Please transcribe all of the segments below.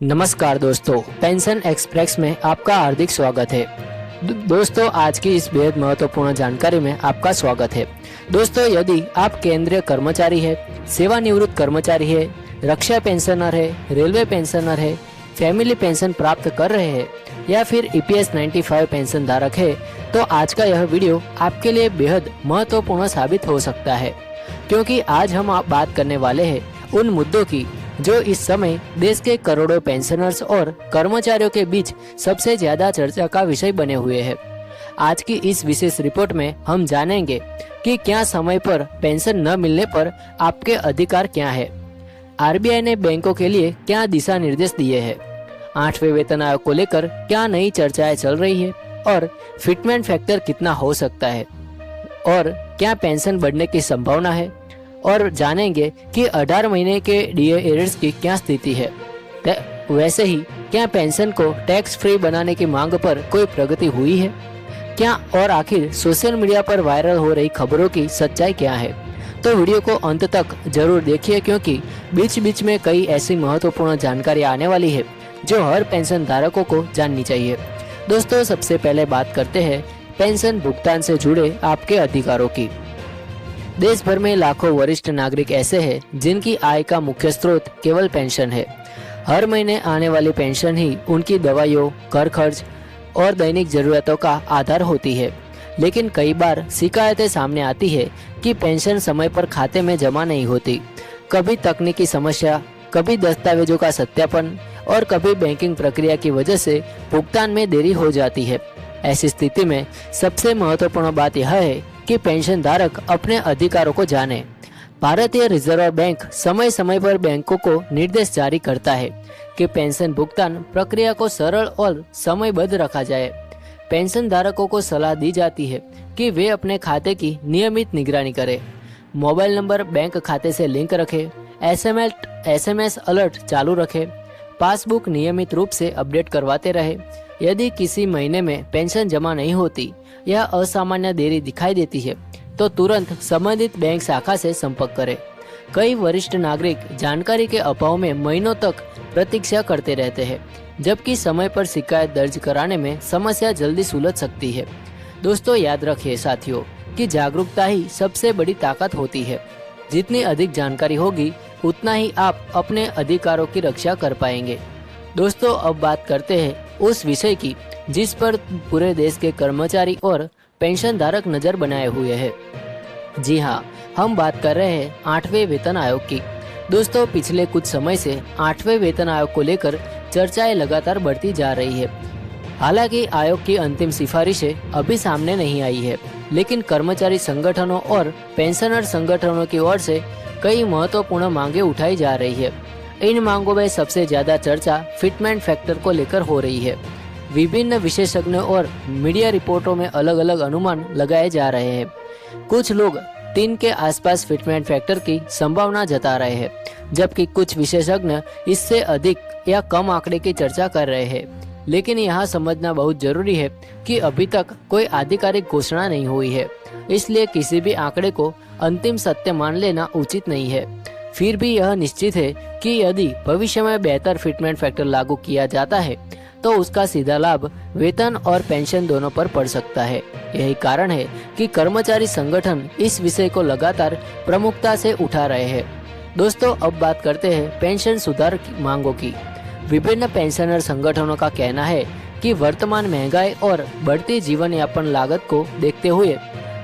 नमस्कार दोस्तों, pension express में आपका हार्दिक स्वागत है। दोस्तों, आज की इस बेहद महत्वपूर्ण जानकारी में आपका स्वागत है। दोस्तों, यदि आप केंद्रीय कर्मचारी है, सेवानिवृत्त कर्मचारी है, रक्षा पेंशनर है, रेलवे पेंशनर है, फैमिली पेंशन प्राप्त कर रहे हैं या फिर EPS 95 पेंशन धारक है, तो आज का यह वीडियो आपके लिए बेहद महत्वपूर्ण साबित हो सकता है, क्योंकि आज हम बात करने वाले हैं उन मुद्दों की जो इस समय देश के करोड़ों पेंशनर्स और कर्मचारियों के बीच सबसे ज्यादा चर्चा का विषय बने हुए हैं। आज की इस विशेष रिपोर्ट में हम जानेंगे कि क्या समय पर पेंशन न मिलने पर आपके अधिकार क्या है, RBI ने बैंकों के लिए क्या दिशा निर्देश दिए हैं, 8वें वेतन आयोग को लेकर क्या नई चर्चाएं चल रही है और फिटमेंट फैक्टर कितना हो सकता है और क्या पेंशन बढ़ने की संभावना है, और जानेंगे कि 18 महीने के DA एरियर्स की क्या स्थिति है। वैसे ही क्या पेंशन को टैक्स फ्री बनाने की मांग पर कोई प्रगति हुई है क्या, और आखिर सोशल मीडिया पर वायरल हो रही खबरों की सच्चाई क्या है। तो वीडियो को अंत तक जरूर देखिए, क्योंकि बीच बीच में कई ऐसी महत्वपूर्ण जानकारी आने वाली है जो हर पेंशन धारकों को जाननी चाहिए। दोस्तों, सबसे पहले बात करते हैं पेंशन भुगतान से जुड़े आपके अधिकारों की। देश भर में लाखों वरिष्ठ नागरिक ऐसे हैं जिनकी आय का मुख्य स्रोत केवल पेंशन है। हर महीने आने वाली पेंशन ही उनकी दवाइयों, घर खर्च और दैनिक जरूरतों का आधार होती है। लेकिन कई बार शिकायतें सामने आती है कि पेंशन समय पर खाते में जमा नहीं होती। कभी तकनीकी समस्या, कभी दस्तावेजों का सत्यापन और कभी बैंकिंग प्रक्रिया की वजह से भुगतान में देरी हो जाती है। ऐसी स्थिति में सबसे महत्वपूर्ण बात यह है कि पेंशन धारक अपने अधिकारों को जाने। भारतीय रिजर्व बैंक समय समय पर बैंकों को निर्देश जारी करता है कि पेंशन भुगतान प्रक्रिया को सरल और समयबद्ध रखा जाए। पेंशन धारकों को सलाह दी जाती है कि वे अपने खाते की नियमित निगरानी करें, मोबाइल नंबर बैंक खाते से लिंक रखें, SMS अलर्ट चालू रखें, पासबुक नियमित रूप से अपडेट करवाते रहे। यदि किसी महीने में पेंशन जमा नहीं होती या असामान्य देरी दिखाई देती है तो तुरंत संबंधित बैंक शाखा से संपर्क करें। कई वरिष्ठ नागरिक जानकारी के अभाव में महीनों तक प्रतीक्षा करते रहते हैं, जबकि समय पर शिकायत दर्ज कराने में समस्या जल्दी सुलझ सकती है। दोस्तों, याद रखिए साथियों कि जागरूकता ही सबसे बड़ी ताकत होती है। जितनी अधिक जानकारी होगी उतना ही आप अपने अधिकारों की रक्षा कर पाएंगे। दोस्तों, अब बात करते हैं उस विषय की जिस पर पूरे देश के कर्मचारी और पेंशन धारक नजर बनाए हुए हैं। जी हाँ, हम बात कर रहे हैं 8वें वेतन आयोग की। दोस्तों, पिछले कुछ समय से 8वें वेतन आयोग को लेकर चर्चाएं लगातार बढ़ती जा रही है। हालांकि आयोग की अंतिम सिफारिशें अभी सामने नहीं आई है, लेकिन कर्मचारी संगठनों और पेंशनर संगठनों की ओर से कई महत्वपूर्ण मांगे उठाई जा रही है। इन मांगों में सबसे ज्यादा चर्चा फिटमेंट फैक्टर को लेकर हो रही है। विभिन्न विशेषज्ञों और मीडिया रिपोर्टों में अलग अलग अनुमान लगाए जा रहे हैं। कुछ लोग 3 के आसपास फिटमेंट फैक्टर की संभावना जता रहे हैं, जबकि कुछ विशेषज्ञ इससे अधिक या कम आंकड़े की चर्चा कर रहे हैं। लेकिन यहाँ समझना बहुत जरूरी है कि अभी तक कोई आधिकारिक घोषणा नहीं हुई है, इसलिए किसी भी आंकड़े को अंतिम सत्य मान लेना उचित नहीं है। फिर भी यह निश्चित है कि यदि भविष्य में बेहतर फिटमेंट फैक्टर लागू किया जाता है तो उसका सीधा लाभ वेतन और पेंशन दोनों पर पड़ सकता है। यही कारण है कि कर्मचारी संगठन इस विषय को लगातार प्रमुखता से उठा रहे हैं। दोस्तों, अब बात करते हैं पेंशन सुधार की मांगों की। विभिन्न पेंशनर संगठनों का कहना है कि वर्तमान महंगाई और बढ़ती जीवन यापन लागत को देखते हुए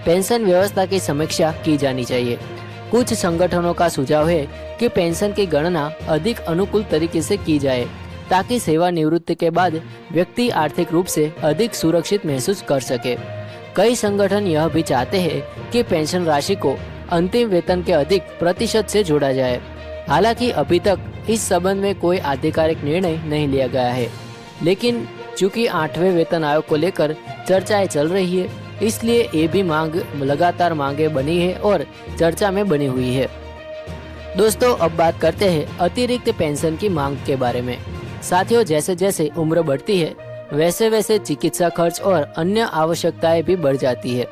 पेंशन व्यवस्था की समीक्षा की जानी चाहिए। कुछ संगठनों का सुझाव है कि पेंशन की गणना अधिक अनुकूल तरीके से की जाए, ताकि सेवानिवृत्ति के बाद व्यक्ति आर्थिक रूप से अधिक सुरक्षित महसूस कर सके। कई संगठन यह भी चाहते हैं कि पेंशन राशि को अंतिम वेतन के अधिक प्रतिशत से जोड़ा जाए। हालांकि अभी तक इस संबंध में कोई आधिकारिक निर्णय नहीं लिया गया है, लेकिन चूंकि 8वें वेतन आयोग को लेकर चर्चाएं चल रही है, इसलिए ये भी मांग लगातार मांगे बनी है और चर्चा में बनी हुई है। दोस्तों, अब बात करते हैं अतिरिक्त पेंशन की मांग के बारे में। साथियों, जैसे जैसे उम्र बढ़ती है वैसे वैसे चिकित्सा खर्च और अन्य आवश्यकताएं भी बढ़ जाती है।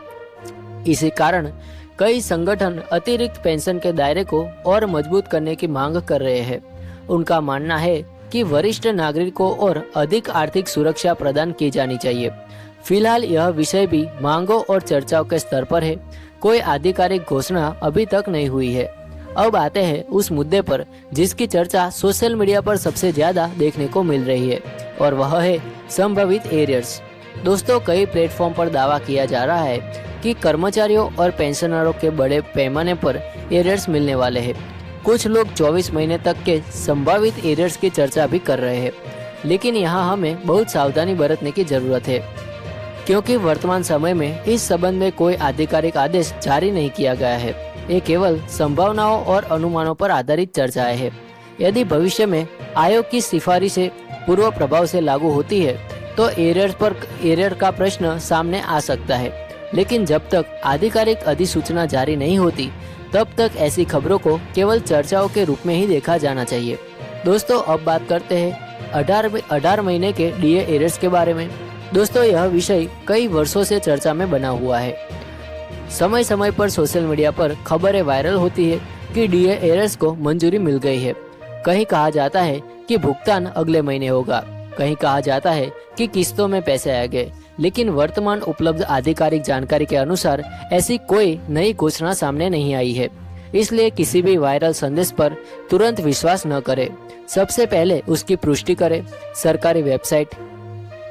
इसी कारण कई संगठन अतिरिक्त पेंशन के दायरे को और मजबूत करने की मांग कर रहे हैं। उनका मानना है कि वरिष्ठ नागरिकों और अधिक आर्थिक सुरक्षा प्रदान की जानी चाहिए। फिलहाल यह विषय भी मांगों और चर्चाओं के स्तर पर है। कोई आधिकारिक घोषणा अभी तक नहीं हुई है। अब आते हैं उस मुद्दे पर जिसकी चर्चा सोशल मीडिया पर सबसे ज्यादा देखने को मिल रही है, और वह है संभावित एरियर्स। दोस्तों, कई प्लेटफॉर्म पर दावा किया जा रहा है कि कर्मचारियों और पेंशनरों के बड़े पैमाने पर एरियर्स मिलने वाले हैं। कुछ लोग 24 महीने तक के संभावित एरियर्स की चर्चा भी कर रहे हैं, लेकिन यहाँ हमें बहुत सावधानी बरतने की जरूरत है, क्योंकि वर्तमान समय में इस संबंध में कोई आधिकारिक आदेश जारी नहीं किया गया है। ये केवल संभावनाओं और अनुमानों पर आधारित चर्चाएं हैं। यदि भविष्य में आयोग की सिफारिशें पूर्व प्रभाव से लागू होती है तो एरियर का प्रश्न सामने आ सकता है, लेकिन जब तक आधिकारिक अधिसूचना जारी नहीं होती तब तक ऐसी खबरों को केवल चर्चाओं के रूप में ही देखा जाना चाहिए। दोस्तों, अब बात करते हैं 18 महीने के डीए एरियर्स के बारे में। दोस्तों, यह विषय कई वर्षों से चर्चा में बना हुआ है। समय समय पर सोशल मीडिया पर खबरें वायरल होती है कि डीए एरियर्स को मंजूरी मिल गई है। कहीं कहा जाता है कि भुगतान अगले महीने होगा, कहीं कहा जाता है कि किस्तों में पैसे आ गए, लेकिन वर्तमान उपलब्ध आधिकारिक जानकारी के अनुसार ऐसी कोई नई घोषणा सामने नहीं आई है। इसलिए किसी भी वायरल संदेश पर तुरंत विश्वास न करें। सबसे पहले उसकी पुष्टि करें। सरकारी वेबसाइट,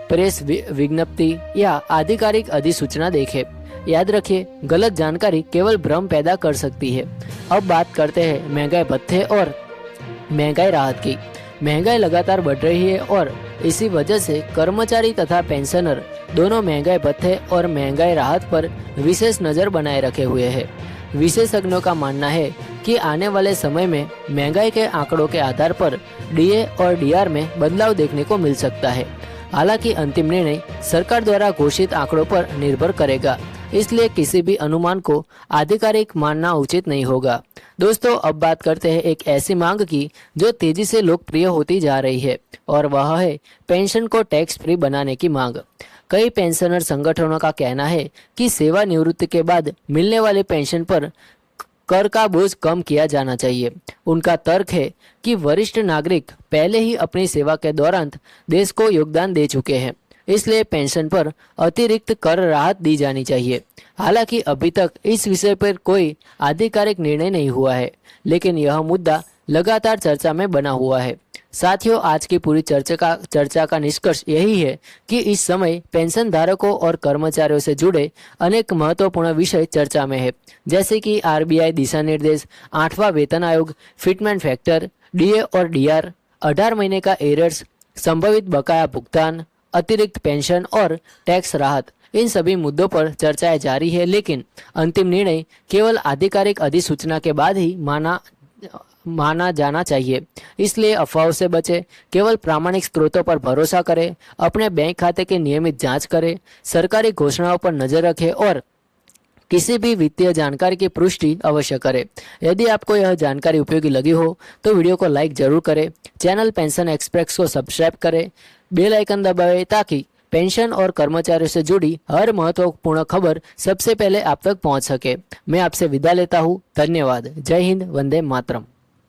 प्रेस विज्ञप्ति या आधिकारिक अधिसूचना देखें। याद रखिए, गलत जानकारी केवल भ्रम पैदा कर सकती है। अब बात करते हैं महंगाई भत्ते और महंगाई राहत की। महंगाई लगातार बढ़ रही है और इसी वजह से कर्मचारी तथा पेंशनर दोनों महंगाई भत्ते और महंगाई राहत पर विशेष नजर बनाए रखे हुए हैं। विशेषज्ञों का मानना है कि आने वाले समय में महंगाई के आंकड़ों के आधार पर डीए और डीआर में बदलाव देखने को मिल सकता है। हालांकि अंतिम निर्णय सरकार द्वारा घोषित आंकड़ों पर निर्भर करेगा, इसलिए किसी भी अनुमान को आधिकारिक मानना उचित नहीं होगा। दोस्तों, अब बात करते हैं एक ऐसी मांग की जो तेजी से लोकप्रिय होती जा रही है, और वह है पेंशन को टैक्स फ्री बनाने की मांग। कई पेंशनर संगठनों का कहना है कि सेवानिवृत्ति के बाद मिलने वाले पेंशन पर कर का बोझ कम किया जाना चाहिए। उनका तर्क है कि वरिष्ठ नागरिक पहले ही अपनी सेवा के दौरान देश को योगदान दे चुके हैं, इसलिए पेंशन पर अतिरिक्त कर राहत दी जानी चाहिए। हालांकि अभी तक इस विषय पर कोई आधिकारिक निर्णय नहीं हुआ है, लेकिन यह मुद्दा लगातार चर्चा में बना हुआ है। साथियों, आज की पूरी चर्चा का निष्कर्ष यही है कि इस समय पेंशन धारकों और कर्मचारियों से जुड़े अनेक महत्वपूर्ण विषय चर्चा में है, जैसे कि आरबीआई दिशा निर्देश, 8वां वेतन आयोग, फिटमेंट फैक्टर, डीए और डीआर, 18 महीने का एरियर्स, संभावित बकाया भुगतान, अतिरिक्त पेंशन और टैक्स राहत। इन सभी मुद्दों पर चर्चाएं जारी है, लेकिन अंतिम निर्णय केवल आधिकारिक अधिसूचना के बाद ही माना जाना चाहिए। इसलिए अफवाहों से बचें, केवल प्रामाणिक स्रोतों पर भरोसा करें, अपने बैंक खाते की नियमित जांच करें, सरकारी घोषणाओं पर नजर रखें और किसी भी वित्तीय जानकारी की पुष्टि अवश्य करें। यदि आपको यह जानकारी उपयोगी लगी हो तो वीडियो को लाइक जरूर करें, चैनल पेंशन एक्सप्रेस को सब्सक्राइब करें, बेल आइकन दबाएं ताकि पेंशन और कर्मचारियों से जुड़ी हर महत्वपूर्ण खबर सबसे पहले आप तक पहुंच सके। मैं आपसे विदा लेता हूं। धन्यवाद। जय हिंद। वंदे मातरम।